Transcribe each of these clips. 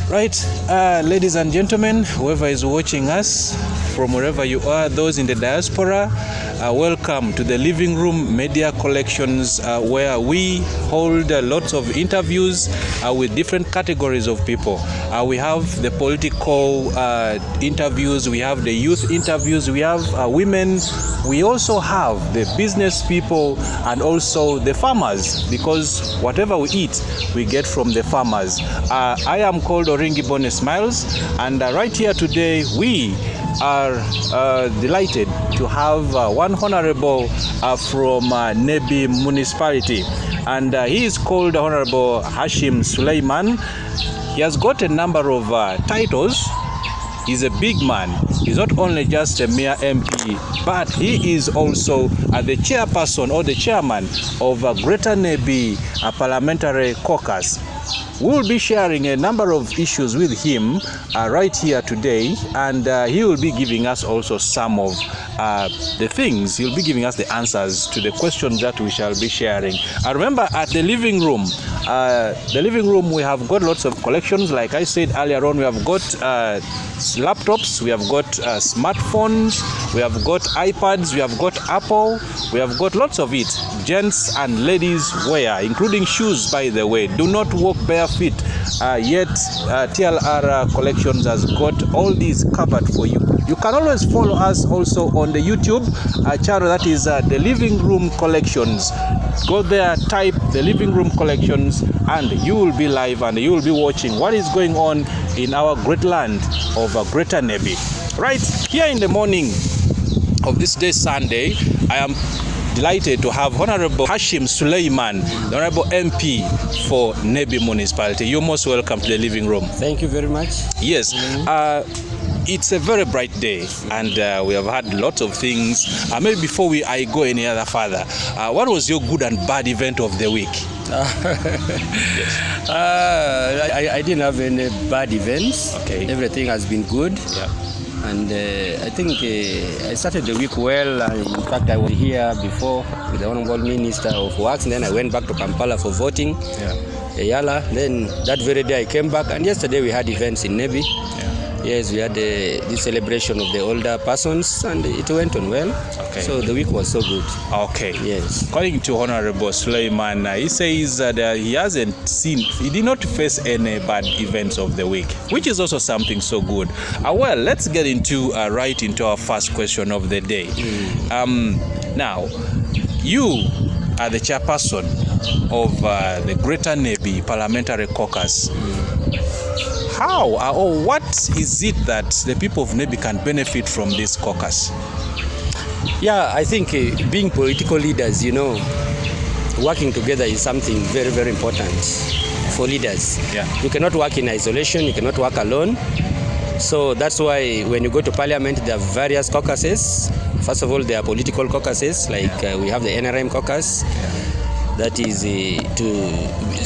Right, ladies and gentlemen, whoever is watching us from wherever you are, those in the diaspora, welcome to the Living Room Media Collections, where we hold lots of interviews with different categories of people. We have the political interviews, we have the youth interviews, we have women, we also have the business people and also the farmers, because whatever we eat, we get from the farmers. I am called Nebbi Smiles, and right here today we are delighted to have one honorable from Nebbi Municipality, and he is called Hon.Ashim Sulaiman. He has got a number of titles. He's a big man. He's not only just a mere MP, but he is also the chairperson or the chairman of Greater Nebbi Parliamentary Caucus. We will be sharing a number of issues with him right here today, and he will be giving us also some of the things. He'll be giving us the answers to the questions that we shall be sharing. I remember at the living room, we have got lots of collections. Like I said earlier on, we have got laptops, we have got smartphones, we have got iPads, we have got Apple, we have got lots of it. Gents and ladies wear, including shoes, by the way. Do not walk bare feet, yet TLR Collections has got all these covered for you. You can always follow us also on the YouTube channel, that is the Living Room Collections. Go there, type the Living Room Collections, and you will be live and you will be watching what is going on in our great land of Greater Nebbi. Right here in the morning of this day, Sunday, I am delighted to have Hon.Ashim Sulaiman, the Honorable MP for Nebbi Municipality. You're most welcome to the Living Room. Thank you very much. Yes. It's a very bright day, and we have had lots of things. Maybe before I go any other further, what was your good and bad event of the week? Yes. I didn't have any bad events. Okay. Everything has been good. Yeah. And I think I started the week well. In fact, I was here before with the Honorable Minister of Works, and then I went back to Kampala for voting. Yeah. Then that very day I came back, and yesterday we had events in Nebbi. Yeah. Yes, we had the celebration of the older persons, and it went on well. Okay. So the week was so good. Okay. Yes. According to Honorable Sulaiman, he says that he did not face any bad events of the week, which is also something so good. Well, let's get right into our first question of the day. Now, you are the chairperson of the Greater Nebbi Parliamentary Caucus. How or what is it that the people of Nebbi can benefit from this caucus? Yeah, I think being political leaders, working together is something very, very important for leaders. Yeah. You cannot work in isolation, you cannot work alone. So that's why when you go to parliament, there are various caucuses. First of all, there are political caucuses, like we have the NRM caucus. Yeah. That is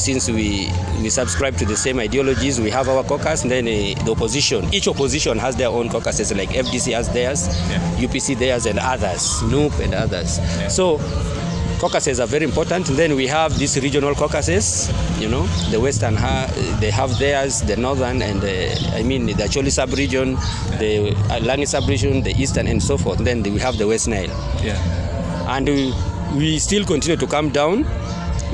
since we subscribe to the same ideologies, we have our caucus, and then the opposition. Each opposition has their own caucuses, like FDC has theirs, UPC theirs, and others, NUP and others. Yeah. So caucuses are very important. And then we have these regional caucuses, the Western, they have theirs, the Northern, and the Acholi sub-region, the Langi sub-region, the Eastern, and so forth. And then we have the West Nile. Yeah. And we still continue to come down,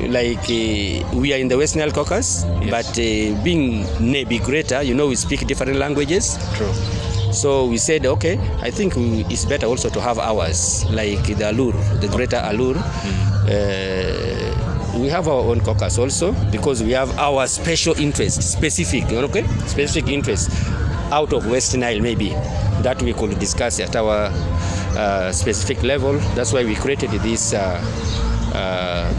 like we are in the West Nile caucus, yes. But being Nebbi Greater, we speak different languages. True. So we said, okay, I think it's better also to have ours, like the Alur, the Greater Alur. We have our own caucus also, because we have our special interest, specific interest out of West Nile, maybe, that we could discuss at our specific level. That's why we created this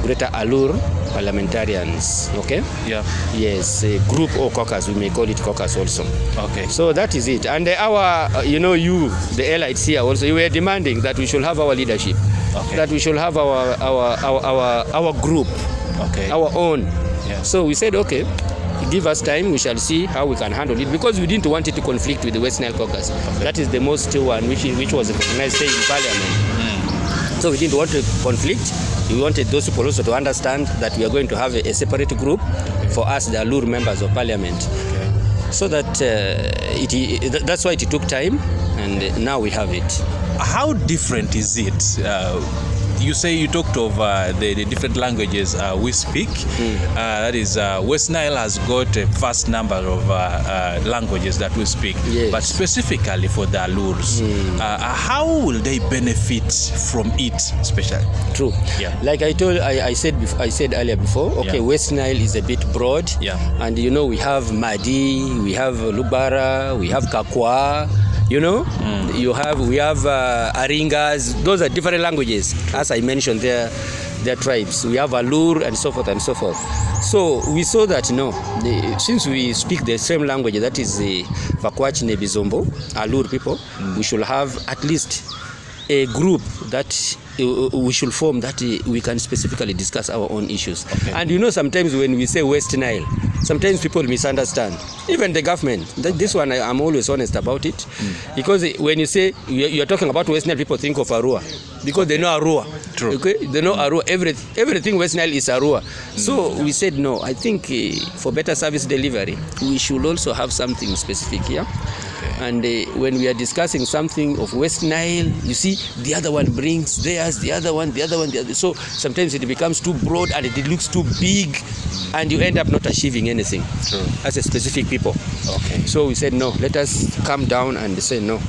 Greater Alur parliamentarians. Okay. Yeah. Yes, a group or caucus. We may call it caucus also. Okay. So that is it. And our, the elites here also, we were demanding that we should have our leadership. Okay. That we should have our group. Okay. Our own. Yeah. So we said, okay, give us time, we shall see how we can handle it, because we didn't want it to conflict with the West Nile caucus. Okay. That is the most one which was recognized in parliament. So we didn't want to conflict. We wanted those people also to understand that we are going to have a separate group for us, the Alur members of parliament. Okay. so that that's why it took time, and now we have it. How different is it? You say you talked of the different languages we speak. That is, West Nile has got a vast number of languages that we speak. Yes. But specifically for the Alurs, how will they benefit from it, especially? True. Yeah. Like I said earlier before. Okay, West Nile is a bit broad. Yeah. And we have Madi, we have Lubara, we have Kakwa. We have Aringas. Those are different languages, as I mentioned. Their tribes. We have Alur and so forth and so forth. So we saw that since we speak the same language, that is the Vakwach Nebbi Zombo, Alur people, we should have at least a group that we should form that we can specifically discuss our own issues. Okay. And sometimes when we say West Nile, sometimes people misunderstand. Even the government. This one, I'm always honest about it. Because when you say you're talking about West Nile, people think of Arua. Because they know Arua. True. Okay? They know Arua. Everything West Nile is Arua. So we said, no, I think for better service delivery, we should also have something specific here. Okay. And when we are discussing something of West Nile, you see, the other one brings theirs, the other one. So sometimes it becomes too broad and it looks too big, and you end up not achieving anything. True. As a specific people. Okay. So we said, no, let us calm down and say no.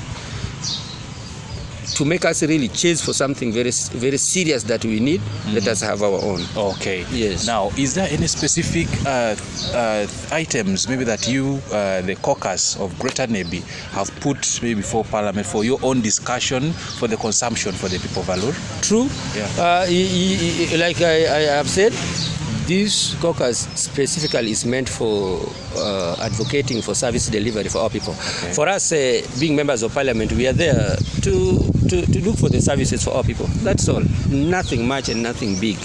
To make us really chase for something very, very serious that we need, let us have our own. Okay. Yes. Now, is there any specific items maybe that you, the caucus of Greater Nebbi, have put maybe before Parliament for your own discussion for the consumption for the people of Alur? True. Yeah. Like I have said, this caucus specifically is meant for advocating for service delivery for our people. Okay. For us, being members of Parliament, we are there to look for the services for our people. That's all. Nothing much and nothing big.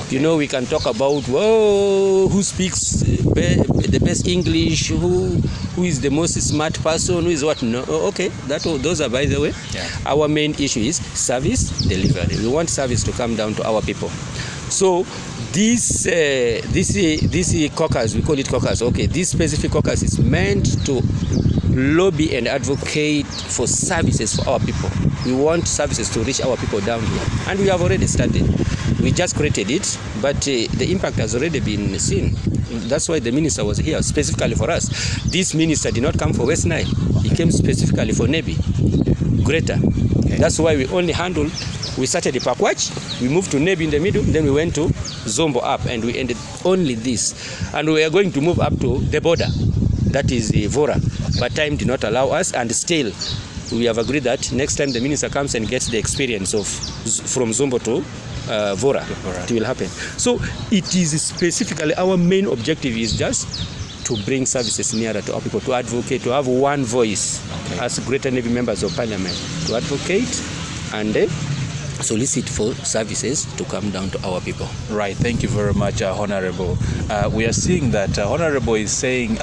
Okay. We can talk about who speaks the best English, who is the most smart person, who is what. No, okay. Those are, by the way. Yeah. Our main issue is service delivery. We want service to come down to our people. So this caucus, we call it caucus. Okay, this specific caucus is meant to lobby and advocate for services for our people. We want services to reach our people down here, and we have already started. We just created it, but the impact has already been seen. That's why the minister was here specifically for us. This minister did not come for West Nile. He came specifically for Nebbi, Greater. Okay. That's why we only handled. We started the Pakwach, we moved to Nebbi in the middle, then we went to Zombo up, and we ended only this. And we are going to move up to the border, that is the Vora. Okay. But time did not allow us, and still we have agreed that next time the minister comes and gets the experience of from Zombo to Vora, it will happen. So it is specifically, our main objective is just to bring services nearer to our people, to advocate, to have one voice as Greater Nebbi members of Parliament, to advocate and solicit for services to come down to our people. Right. Thank you very much, Honorable. We are seeing that Honorable is saying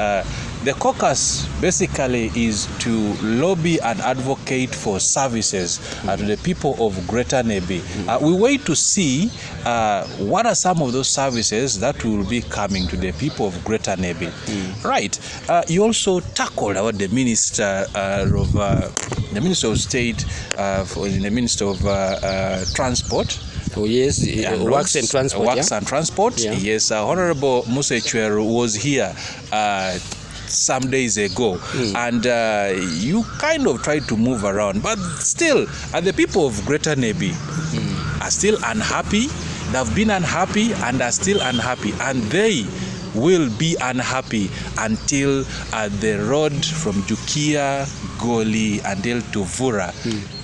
the caucus basically is to lobby and advocate for services to the people of Greater Nebbi. We wait to see what are some of those services that will be coming to the people of Greater Nebbi. Right. You also tackled about the Minister of the Minister of State, the Minister of Transport. Oh yes, Works and Transport. Works and Transport. Yeah. Yes, Honorable Musa Chweru was here some days ago, and you kind of tried to move around, but still, the people of Greater Nebbi are still unhappy. They have been unhappy and are still unhappy, and they will be unhappy until the road from Jukia, Goli, until to Vura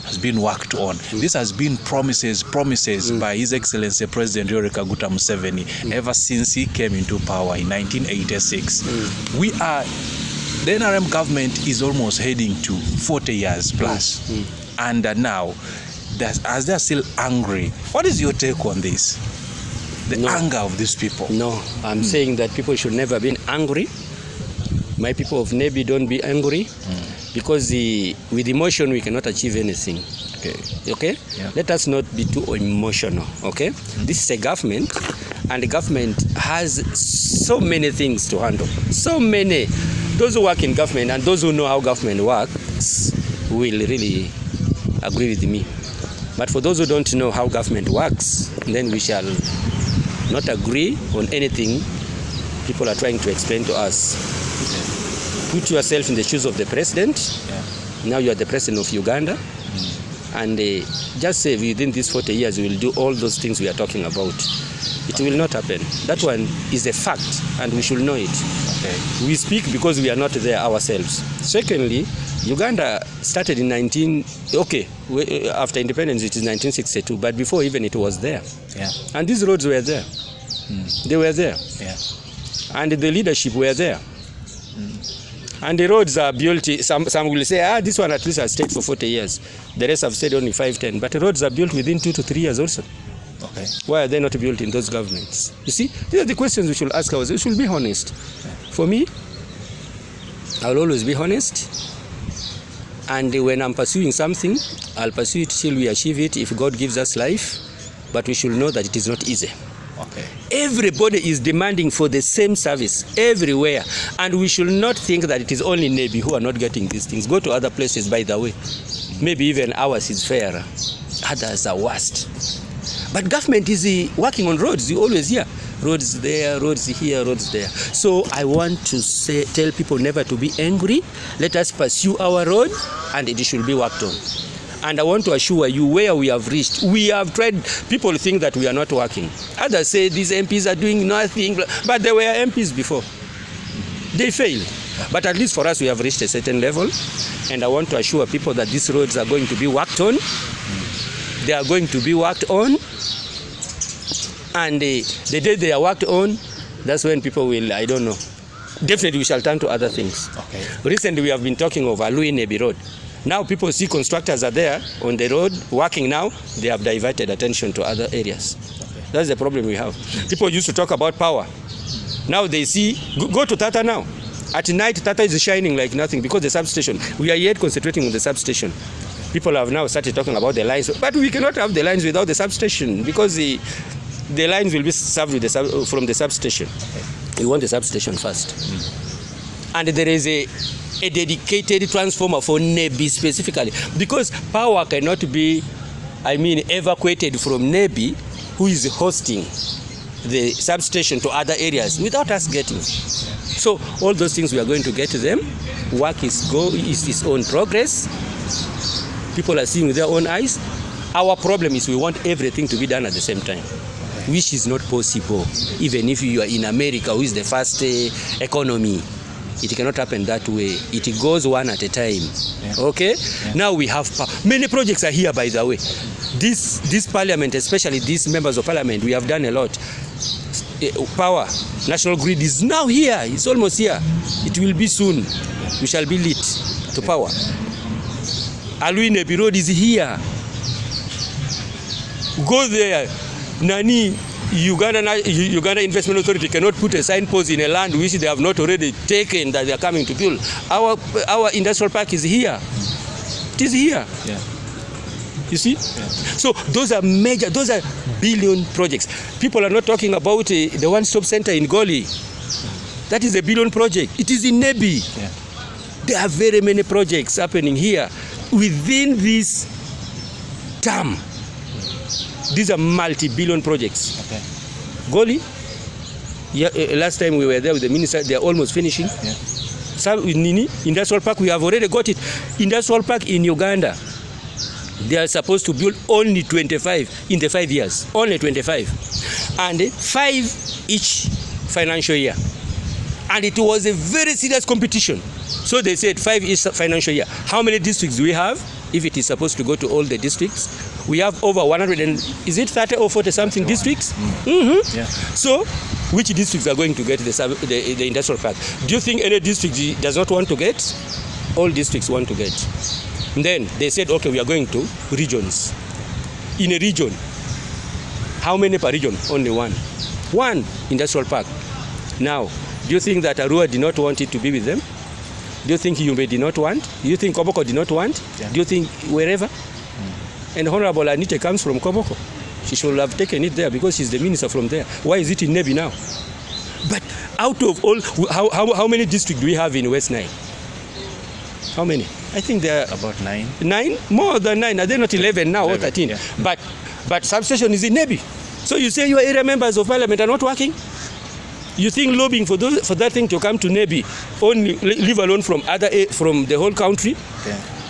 has been worked on. This has been promises by His Excellency President Yoweri Kaguta Museveni ever since he came into power in 1986. The NRM government is almost heading to 40 years plus. And now, as they're still angry, what is your take on this? The anger of these people? No, I'm saying that people should never be angry. My people of Nebbi, don't be angry, because with emotion we cannot achieve anything. Okay? Yeah. Let us not be too emotional. Okay? This is a government, and the government has so many things to handle. So many. those who work in government and those who know how government works will really agree with me. But for those who don't know how government works, then we shall not agree on anything people are trying to explain to us. Put yourself in the shoes of the president. Now you are the president of Uganda. And just say within these 40 years we will do all those things we are talking about. It will not happen. That one is a fact and we should know it. We speak because we are not there ourselves. Secondly, Uganda started in after independence it is 1962, but before even it was there. And these roads were there. They were there. And the leadership were there. And the roads are built, some will say, this one at least has stayed for 40 years. The rest have stayed only 5-10. But the roads are built within 2 to 3 years also. Why are they not built in those governments? You see, these are the questions we should ask ourselves. We should be honest. For me, I will always be honest. And when I'm pursuing something, I'll pursue it till we achieve it if God gives us life. But we should know that it is not easy. Everybody is demanding for the same service everywhere, and we should not think that it is only Nebbi who are not getting these things. Go to other places, by the way. Maybe even ours is fairer. Others are worst. But government is working on roads. You always hear roads there, roads here, roads there. So I want to tell people never to be angry. Let us pursue our road, and it should be worked on. And I want to assure you where we have reached. We have tried. People think that we are not working. Others say these MPs are doing nothing. But they were MPs before. They failed. But at least for us, we have reached a certain level. And I want to assure people that these roads are going to be worked on. They are going to be worked on. And the day they are worked on, that's when people will, I don't know. Definitely we shall turn to other things. Recently we have been talking of Nebbi Road. Now people see constructors are there on the road working now. They have diverted attention to other areas. That's the problem we have. People used to talk about power. Now they see, go to Tata now. At night, Tata is shining like nothing because the substation. We are yet concentrating on the substation. People have now started talking about the lines. But we cannot have the lines without the substation because the lines will be served with from the substation. We want the substation first. And there is a dedicated transformer for Nebbi specifically, because power cannot be, evacuated from Nebbi, who is hosting the substation, to other areas without us getting. So all those things we are going to get to them. Work is on progress. People are seeing with their own eyes. Our problem is we want everything to be done at the same time, which is not possible. Even if you are in America, who is the first economy, it cannot happen that way. It goes one at a time. Now we have many projects are here, by the way. This parliament, especially these members of parliament, we have done a lot. Power, national grid is now here. It's almost here. It will be soon. We shall be lit to power. Nebbi Road is here. Go there. Uganda Investment Authority cannot put a signpost in a land which they have not already taken that they are coming to build. Our industrial park is here. It is here. You see? So those are major, those are billion projects. People are not talking about the one-stop center in Goli. That is a billion project. It is in Nebbi. There are very many projects happening here within this term. These are multi-billion projects. Goli, last time we were there with the minister, they are almost finishing. Some in Nini, industrial park, we have already got it. Industrial park in Uganda, they are supposed to build only 25 in the 5 years. Only 25. And 5 each financial year. And it was a very serious competition. So they said 5 each financial year. How many districts do we have? If it is supposed to go to all the districts, we have over 100 and, is it 30 or 40 something districts? So which districts are going to get the industrial park? Do you think any district does not want to get? All districts want to get. And then they said, okay, we are going to regions. In a region, how many per region? Only one. One industrial park. Now, do you think that Arua did not want it to be with them? Do you think Yumbe did not want? Do you think Koboko did not want? Do you think wherever? And Honorable Anita comes from Koboko. She should have taken it there because she's the minister from there. Why is it in Nebbi now? But out of all, how many districts do we have in West Nile? How many? I think there are about 9. 9? More than 9. Are they not 11 now 11, or 13? yeah. But substation is in Nebbi. So you say your area members of parliament are not working? You think lobbying for that thing to come to Nebbi, only leave alone from the whole country,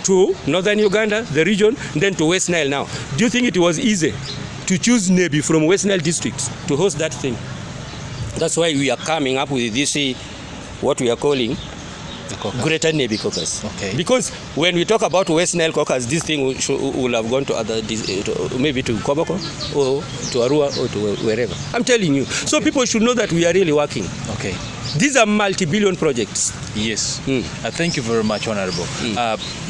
to northern Uganda, the region, then to West Nile now. Do you think it was easy to choose Nebbi from West Nile districts to host that thing? That's why we are coming up with this, what we are calling Greater Nebbi Caucus. Okay. Because when we talk about West Nile Caucus, this thing will have gone to other, maybe to Koboko or to Arua or to wherever. I'm telling you. So people should know that we are really working. Okay. These are multi-billion projects. Yes. Thank you very much, Honorable.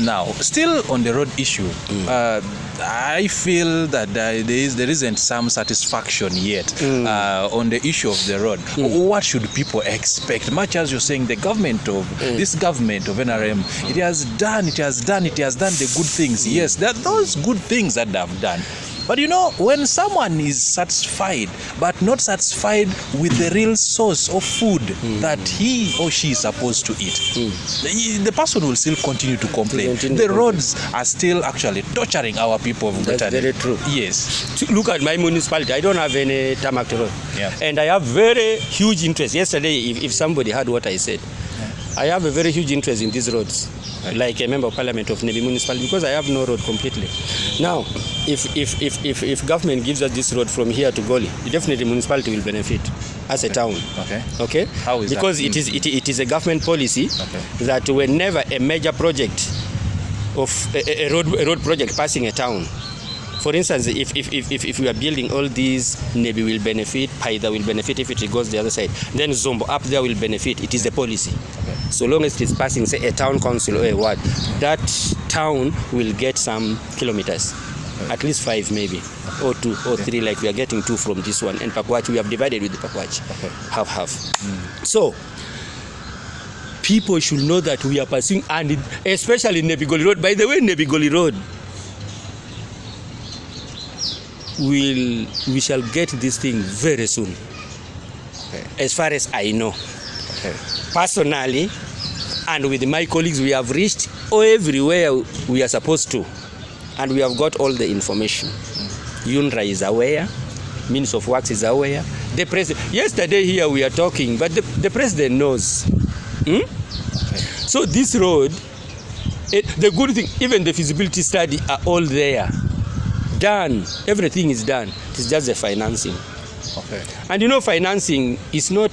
Now, still on the road issue, I feel that there isn't some satisfaction yet on the issue of the road. What should people expect? Much as you're saying, the government of this government of NRM, it has done the good things. Yes, there are those good things that they have done. But you know, when someone is satisfied, but not satisfied with the real source of food that he or she is supposed to eat, the person will still continue to complain. The roads are still actually torturing our people of Greater. That's very true. Yes. Look at my municipality. I don't have any tarmac road. Yeah. And I have very huge interest. Yesterday, if somebody heard what I said, I have a very huge interest in these roads, like a member of parliament of Nebbi Municipality, because I have no road completely. Now, if government gives us this road from here to Goli, definitely municipality will benefit as a town. Okay. How is because that? it is a government policy that whenever a major project of a road project passing a town, for instance, if we are building all these, Nebbi will benefit, Paida will benefit if it goes the other side. Then Zombo up there will benefit. It is a policy. So long as it is passing, say, a town council or a ward, that town will get some kilometers, at least 5 maybe, or 2 or 3, like we are getting 2 from this one. And Pakwach, we have divided with the Pakwach, half. So people should know that we are pursuing, and especially Nebbi Goli Road. By the way, Nebbi Goli Road, we shall get this thing very soon. As far as I know. Personally, and with my colleagues, we have reached everywhere we are supposed to, and we have got all the information. UNRA is aware, Minister of Works is aware. The president, yesterday here we are talking, but the president knows. So this road, the good thing, even the feasibility study are all there. Done. Everything is done. It's just the financing. And you know, financing is not,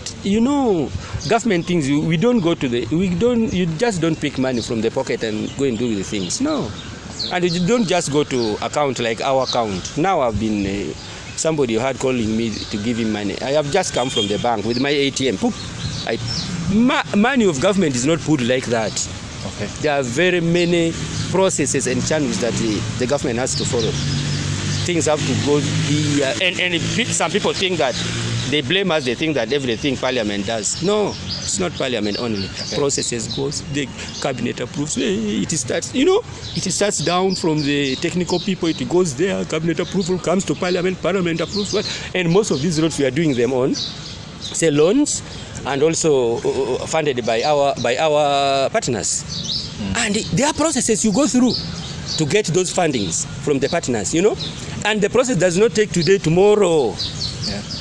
government things, you just don't pick money from the pocket and go and do the things. No. And you don't just go to account like our account. Now I've been, somebody had calling me to give him money. I have just come from the bank with my ATM. Money of government is not put like that. There are very many processes and channels that the government has to follow. Things have to go here, and some people think that they blame us. They think that everything Parliament does. No, it's not Parliament only. Processes goes, the cabinet approves. It starts, it starts down from the technical people. It goes there. Cabinet approval comes to Parliament. Parliament approves. And most of these roads we are doing them on, say, loans, and also funded by our partners. And there are processes you go through to get those fundings from the partners, and the process does not take today, tomorrow.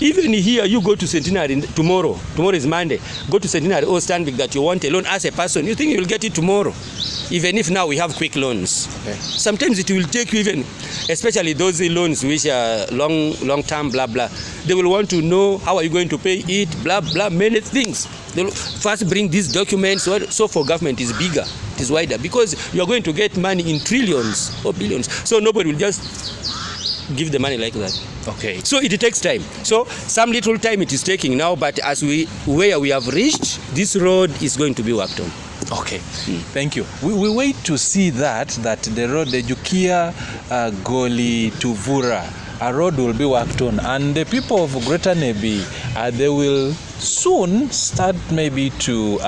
Even here, you go to Centenary tomorrow is Monday, go to Centenary or Stanbic that you want a loan as a person, you think you will get it tomorrow, even if now we have quick loans. Sometimes it will take you, even especially those loans which are long term, blah blah, they will want to know how are you going to pay it, blah blah, many things. They will first bring these documents. So for government is bigger, it is wider, because you are going to get money in trillions or billions. So nobody will just give the money like that. So it takes time. So some little time it is taking now, but where we have reached, this road is going to be worked on. Thank you. We wait to see that the road, the Jukia Goli to Vura, a road will be worked on, and the people of Greater Nebbi, they will soon start maybe to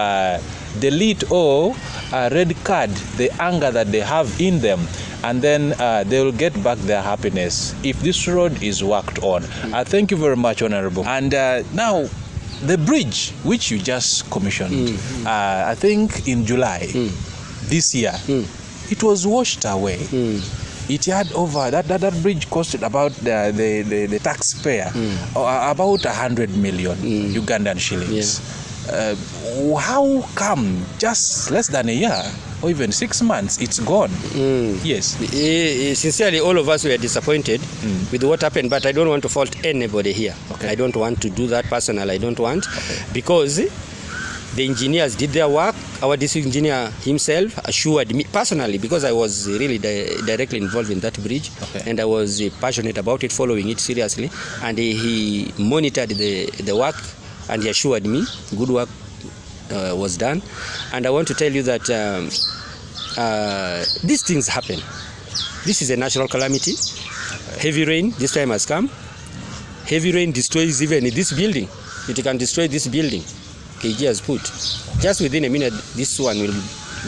delete or red card the anger that they have in them, and then they will get back their happiness if this road is worked on. Thank you very much, Honorable. And now, the bridge which you just commissioned, I think in July this year, it was washed away. It had over that bridge costed about the taxpayer about 100 million Ugandan shillings. How come just less than a year or even 6 months it's gone? Yes. Sincerely, all of us were disappointed with what happened, but I don't want to fault anybody here. I don't want to do that personally. I don't want, because the engineers did their work. Our district engineer himself assured me personally, because I was really directly involved in that bridge, and I was passionate about it, following it seriously, and he monitored the work, and he assured me good work was done. And I want to tell you that these things happen. This is a natural calamity. Heavy rain this time has come. Heavy rain destroys even this building. It can destroy this building KG has put. Just within a minute, this one will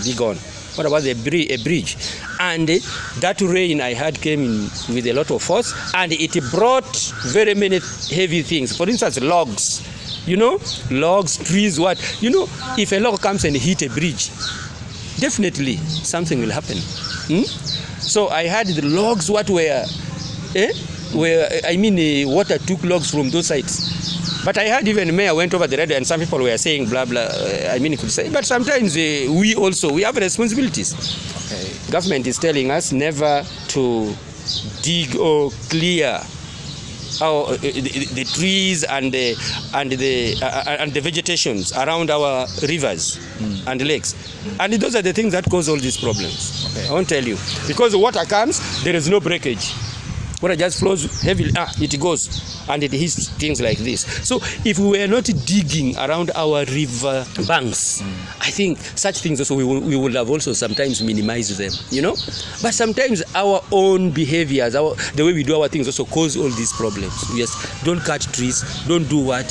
be gone. What about a bridge? And that rain I had came in with a lot of force, and it brought very many heavy things. For instance, logs. Logs, trees, what? If a log comes and hit a bridge, definitely something will happen. So I had the logs, water took logs from those sides. But I heard even mayor went over the radio and some people were saying blah blah. Could say, but sometimes we have responsibilities. Government is telling us never to dig or clear the trees and the vegetations around our rivers and lakes, and those are the things that cause all these problems. I won't tell you, because water comes, there is no breakage. Water just flows heavily, it goes and it hits things like this. So if we were not digging around our river banks, I think such things also we would have also sometimes minimized them, But sometimes our own behaviors, the way we do our things also cause all these problems. Yes, don't cut trees, don't do what,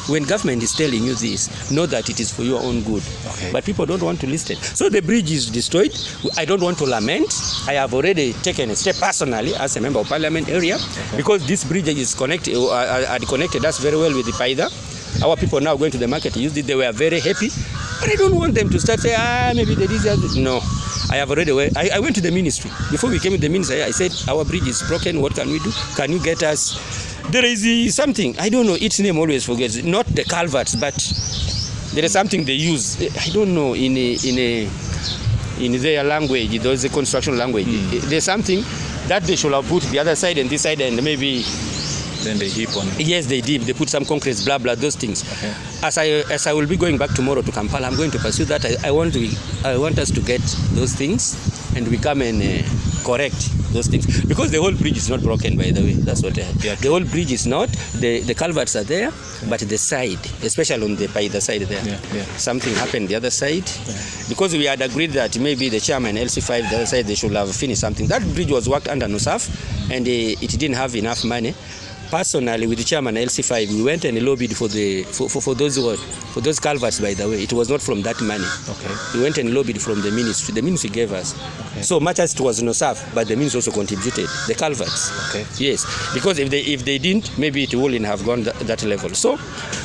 When government is telling you this, know that it is for your own good. But people don't want to listen. So the bridge is destroyed. I don't want to lament. I have already taken a step personally as a member of parliament area, because this bridge is connected us very well with the Paida. Our people now going to the market used it. They were very happy. But I don't want them to start saying, maybe they did that. No. I have already I went to the ministry. Before we came to the ministry, I said, our bridge is broken. What can we do? Can you get us? There is something, I don't know, its name always forgets, not the culverts, but there is something they use, I don't know, in their language, there's a construction language. There's something that they should have put the other side and this side, and maybe then they heap on it. Yes, they did. They put some concrete, blah blah, those things. As I will be going back tomorrow to Kampala, I'm going to pursue that. I want us to get those things, and we come and correct those things, because the whole bridge is not broken, by the way. That's what the whole bridge is not. The culverts are there, but the side, especially on the side there, something happened the other side, because we had agreed that maybe the chairman LC5 the other side, they should have finished something. That bridge was worked under NUSAF, and it didn't have enough money. Personally, with the chairman LC5, we went and lobbied for those culverts. By the way, it was not from that money. We went and lobbied from the ministry. The ministry gave us. So much as it was NUSAF, but the ministry also contributed the culverts. Yes, because if they didn't, maybe it wouldn't have gone that level. So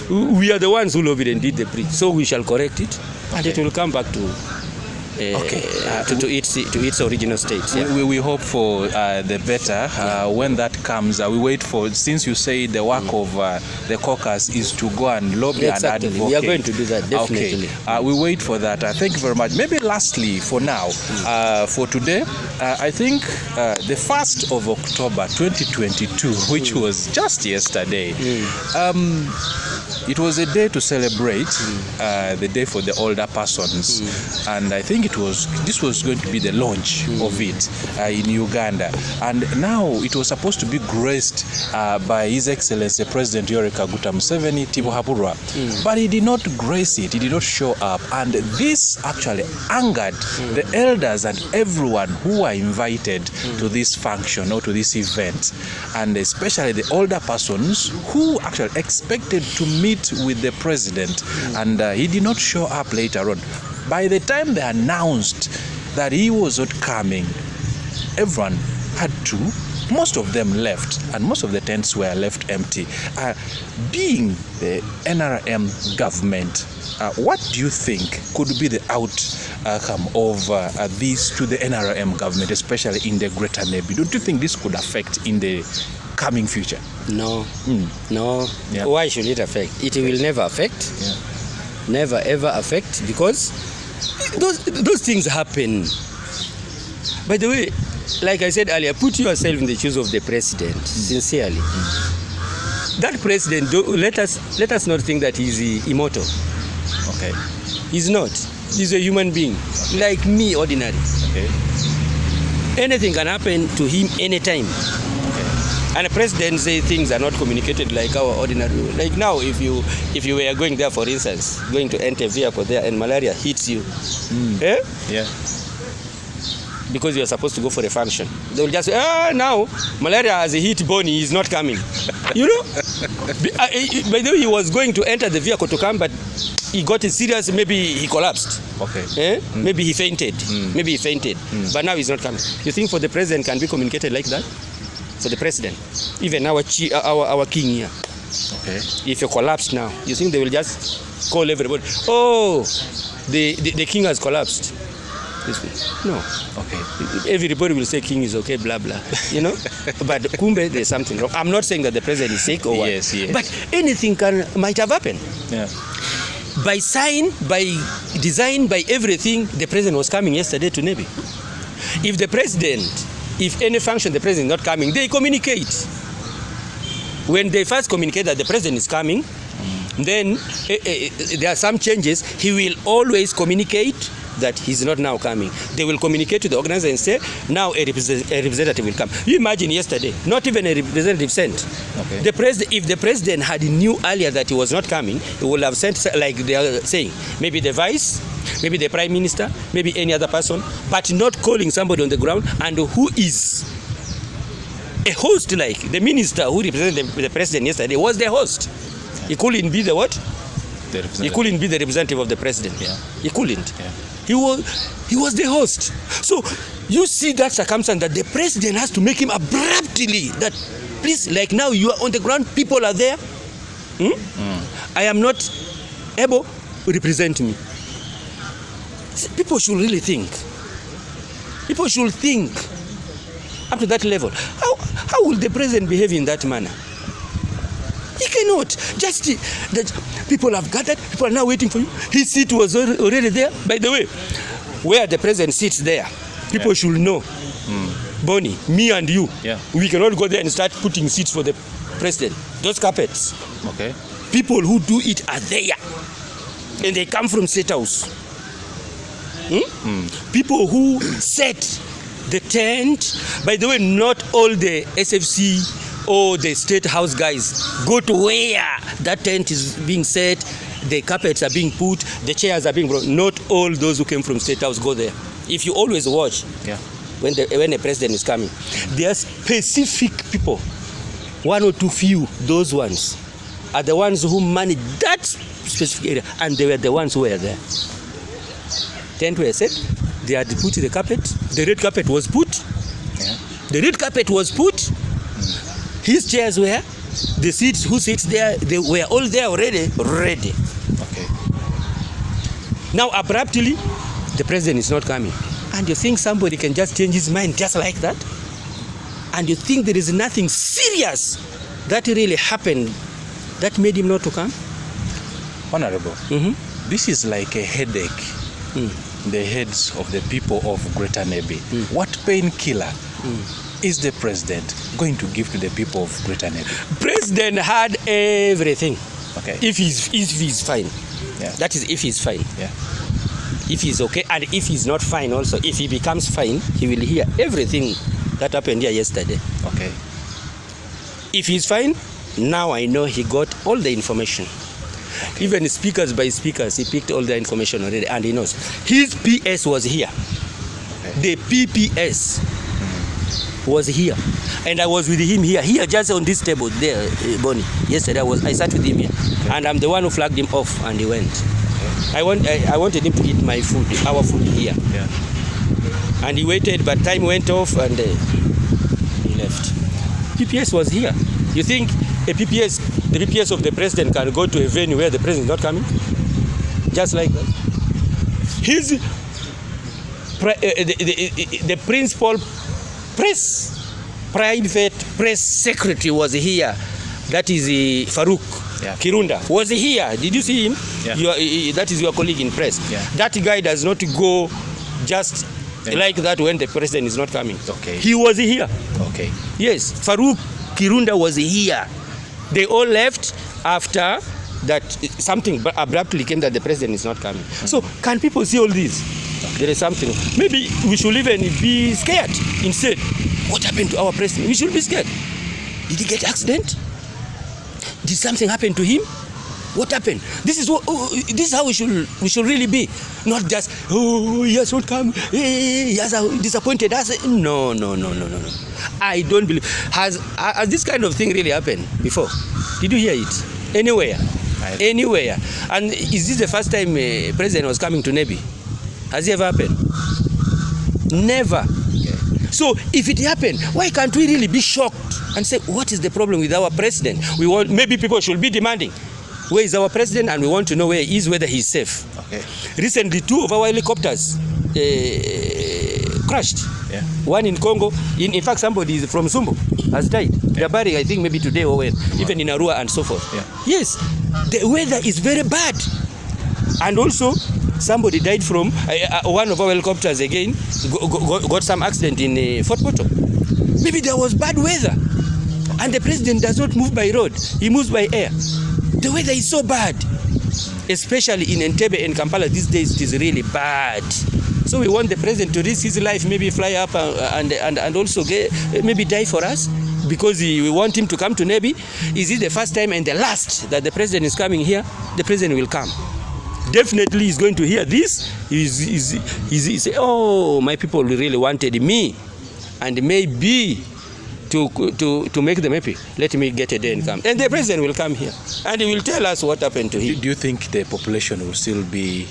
we are the ones who lobbied and did the bridge. So we shall correct it, and it will come back to its original state. We hope for the better. When that comes, we wait for, since you say the work of the caucus is to go and lobby and advocate. We are going to do that, definitely. We wait for that. Thank you very much. Maybe lastly, for now, for today, I think the 1st of October 2022, which was just yesterday, it was a day to celebrate the day for the older persons, and I think this was going to be the launch of it in Uganda, and now it was supposed to be graced by His Excellency President Yoweri Kaguta Museveni Tibuhaburwa, but he did not grace it. He did not show up, and this actually angered the elders and everyone who were invited to this function or to this event, and especially the older persons who actually expected to meet with the president, and he did not show up later on. By the time they announced that he was not coming, everyone had to most of them left, and most of the tents were left empty. Being the NRM government, what do you think could be the outcome of this to the NRM government, especially in the Greater Nebbi? Don't you think this could affect in the coming future? No. No. Yeah. Why should it affect? It will never affect. Yeah. Never ever affect, because those things happen. By the way, like I said earlier, put yourself in the shoes of the president, sincerely. That president, let us not think that he's immortal. Okay. He's not. He's a human being, like me, ordinary. Okay. Anything can happen to him anytime. And the president say things are not communicated like our ordinary. Like now, if you were going there, for instance, going to enter a vehicle there and malaria hits you, Yeah. because you are supposed to go for a function, they will just say, now malaria has hit Bonnie, he's not coming. You know? By the way, he was going to enter the vehicle to come, but he got serious, maybe he collapsed. Okay. Maybe he fainted. Maybe he fainted. But now he's not coming. You think for the president can be communicated like that? For the president, even our king here. Okay. If you collapse now, you think they will just call everybody? Oh, the king has collapsed. No. Okay. Everybody will say king is okay, blah blah. You know. But kumbe, there's something wrong. I'm not saying that the president is sick or what. Yes. But anything might have happened. Yeah. By sign, by design, by everything, the president was coming yesterday to Nebbi. If any function the president is not coming, they communicate. When they first communicate that the president is coming, then there are some changes. He will always communicate that he's not now coming. They will communicate to the organizer and say, now a representative will come. You imagine yesterday, not even a representative sent. Okay. If the president had knew earlier that he was not coming, he would have sent, like they are saying, maybe the vice, maybe the prime minister, maybe any other person, but not calling somebody on the ground and who is a host, like the minister who represented the president yesterday was the host. He couldn't be the what? He couldn't be the representative of the president. Yeah. He couldn't. Yeah. He was the host. So you see that circumstance that the president has to make him abruptly that, please, like now you are on the ground, people are there. I am not able to represent me. People should really think. People should think up to that level. How will the president behave in that manner? He cannot. Just that people have gathered, people are now waiting for you. His seat was already there. By the way, where the president sits there, people should know. Bonnie, me and you, we cannot go there and start putting seats for the president. Those carpets. Okay. People who do it are there. And they come from State House. People who set the tent. By the way, not all the SFC or the State House guys go to where that tent is being set, the carpets are being put, the chairs are being brought. Not all those who came from State House go there. If you always watch, when the president is coming, there are specific people, one or two few, those ones are the ones who manage that specific area, and they were the ones who were there. Tent were set, they had put the carpet, the red carpet was put, the red carpet was put, his chairs were, the seats, who sits there, they were all there already, ready. Okay. Now abruptly, the president is not coming. And you think somebody can just change his mind just like that? And you think there is nothing serious that really happened that made him not to come? Honorable, this is like a headache in the heads of the people of Greater Nebbi. What painkiller is the president going to give to the people of Greater Nebbi? President had everything. Okay. If he's fine. Yeah. That is if he's fine. Yeah. If he's okay, and if he's not fine also, if he becomes fine, he will hear everything that happened here yesterday. Okay. If he's fine, now I know he got all the information. Okay. Even speakers by speakers, he picked all the information already, and he knows. His PS was here. Okay. The PPS was here, and I was with him here just on this table there, Bonnie. Yesterday I sat with him here, and I'm the one who flagged him off, and he went. Okay. I wanted him to eat my food, our food here. Yeah. And he waited, but time went off, and he left. PPS was here. You think the PPS of the president can go to a venue where the president is not coming? Just like that. The principal private press secretary was here. That is Farouk Kirunda was here. Did you see him? Yeah. That is your colleague in press. Yeah. That guy does not go just like that when the president is not coming. Okay. He was here. Okay. Yes, Farouk Kirunda was here. They all left after that. Something abruptly came that the president is not coming. So can people see all this? There is something. Maybe we should even be scared instead. What happened to our president? We should be scared. Did he get accident? Did something happen to him? What happened? This is how we should really be. Not just, he has not come, he has disappointed us. No. I don't believe. Has this kind of thing really happened before? Did you hear it? Anywhere? Anywhere. And is this the first time a president was coming to Nebbi? Has it ever happened? Never. So if it happened, why can't we really be shocked and say, what is the problem with our president? Maybe people should be demanding, where is our president? And we want to know where he is, whether he's safe. Okay. Recently, 2 of our helicopters crashed. Yeah. One in Congo. In fact, somebody from Sumbo has died. Yeah. They're burying, I think, maybe today or when, even in Arua and so forth. Yeah. Yes, the weather is very bad. And also, somebody died from one of our helicopters again, got some accident in Fort Portal. Maybe there was bad weather. And the president does not move by road, he moves by air. The weather is so bad, especially in Entebbe and Kampala these days. It is really bad. So we want the president to risk his life, maybe fly up and also maybe die for us, because we want him to come to Nebbi. Is it the first time and the last that the president is coming here? The president will come. Definitely he's going to hear this. He's oh, my people really wanted me, and maybe to make them happy, let me get a day and come. And the president will come here and he will tell us what happened to him. Do you think the population will still be,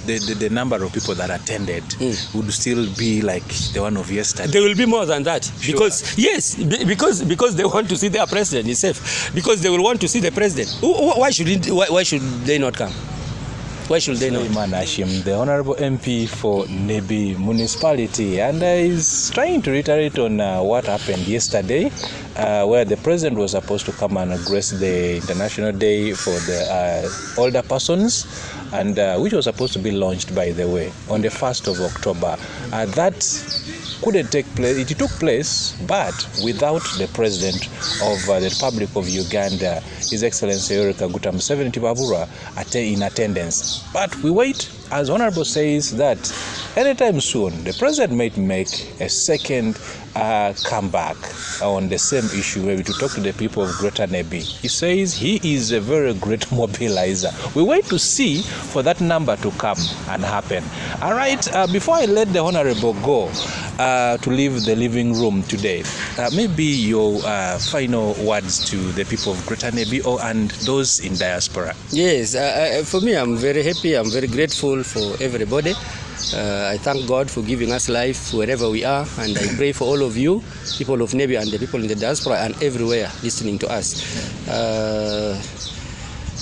the number of people that attended would still be like the one of yesterday? There will be more than that. Sure. Because, yes, because they want to see their president himself. Because they will want to see the president. Why should they not come? Why should they not? Hon.Ashim, the Honorable MP for Nebbi Municipality, and is trying to reiterate on what happened yesterday, where the president was supposed to come and grace the International Day for the older persons, and which was supposed to be launched, by the way, on the 1st of October. That couldn't take place. It took place, but without the president of the Republic of Uganda, His Excellency Yoweri Kaguta Museveni Tibabura, in attendance. But we wait, as Honorable says, that anytime soon the president might make a second comeback on the same issue, maybe to talk to the people of Greater Nebbi. He says he is a very great mobilizer. We wait to see for that number to come and happen. All right, before I let the Honorable go to leave the living room today, maybe your final words to the people of Greater Nebbi and those in diaspora. Yes, for me, I'm very happy. I'm very grateful for everybody. I thank God for giving us life wherever we are, and I pray for all of you, people of Nebbi and the people in the diaspora and everywhere listening to us.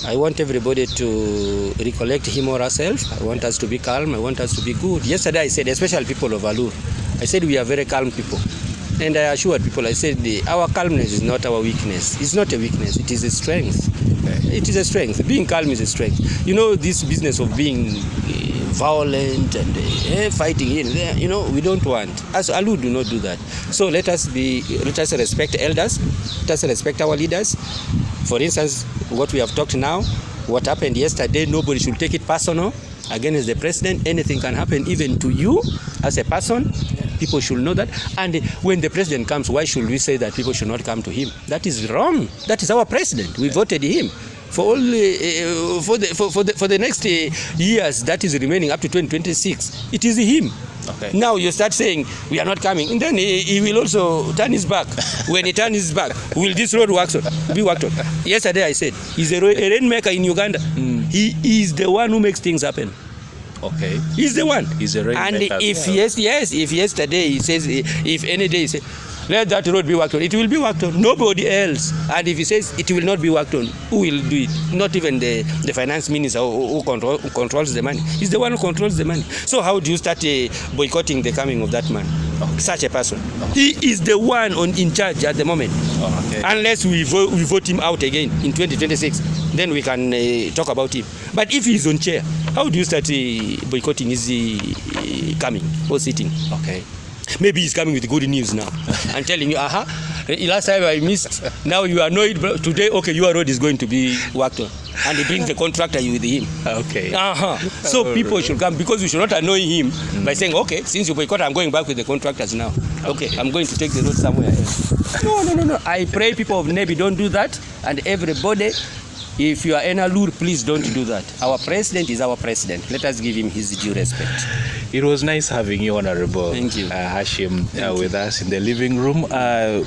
I want everybody to recollect him or herself. I want us to be calm. I want us to be good. Yesterday I said, especially people of Alur, I said we are very calm people. And I assured people, I said our calmness is not our weakness. It's not a weakness. It is a strength. It is a strength. Being calm is a strength. You know, this business of being violent and fighting here and there, you know, we don't want. As Alu do not do that. So let us respect elders. Let us respect our leaders. For instance, what we have talked now, what happened yesterday, nobody should take it personal against the president. Anything can happen even to you as a person. People should know that. And when the president comes, why should we say that people should not come to him? That is wrong. That is our president. We voted him for all for the next years that is remaining up to 2026. It is him. Okay. Now you start saying we are not coming, and then he will also turn his back. When he turns his back, will this road be worked on? Yesterday I said he's a rainmaker in Uganda. He is the one who makes things happen. Okay. He's the one. He's a rainmaker. And if yes, if yesterday he says, if any day he says, let that road be worked on. It will be worked on. Nobody else. And if he says it will not be worked on, who will do it? Not even the finance minister who controls the money. He's the one who controls the money. So how do you start boycotting the coming of that man? Such a person. He is the one in charge at the moment. Unless we vote him out again in 2026, then we can talk about him. But if he's on chair, how do you start boycotting his coming or sitting? Okay. Maybe he's coming with good news now and telling you, last time I missed, now you are annoyed, but today, okay, your road is going to be worked on. And he brings the contractor with him. Okay. So people should come, because we should not annoy him by saying, okay, since you boycott, I'm going back with the contractors now. Okay, I'm going to take the road somewhere else. No. I pray people of Nebbi don't do that. And everybody, if you are in a lure, please don't do that. Our president is our president. Let us give him his due respect. It was nice having you, Honorable. Thank you. Hashim, with us in the living room.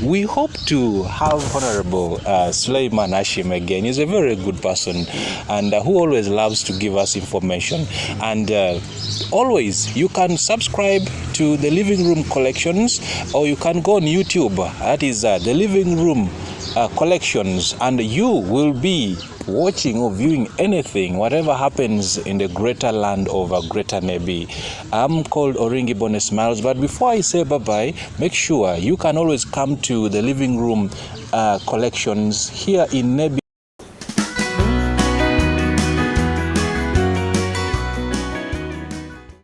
We hope to have Honorable Sulaiman Hashim again. He's a very good person and who always loves to give us information. And always, you can subscribe to the Living Room Collections, or you can go on YouTube. That is the Living Room Collections, and you will be watching or viewing anything, whatever happens in the greater land of Greater Nebbi. I'm called Oringi Bone Smiles, but before I say bye-bye, make sure you can always come to the Living Room Collections here in Nebbi.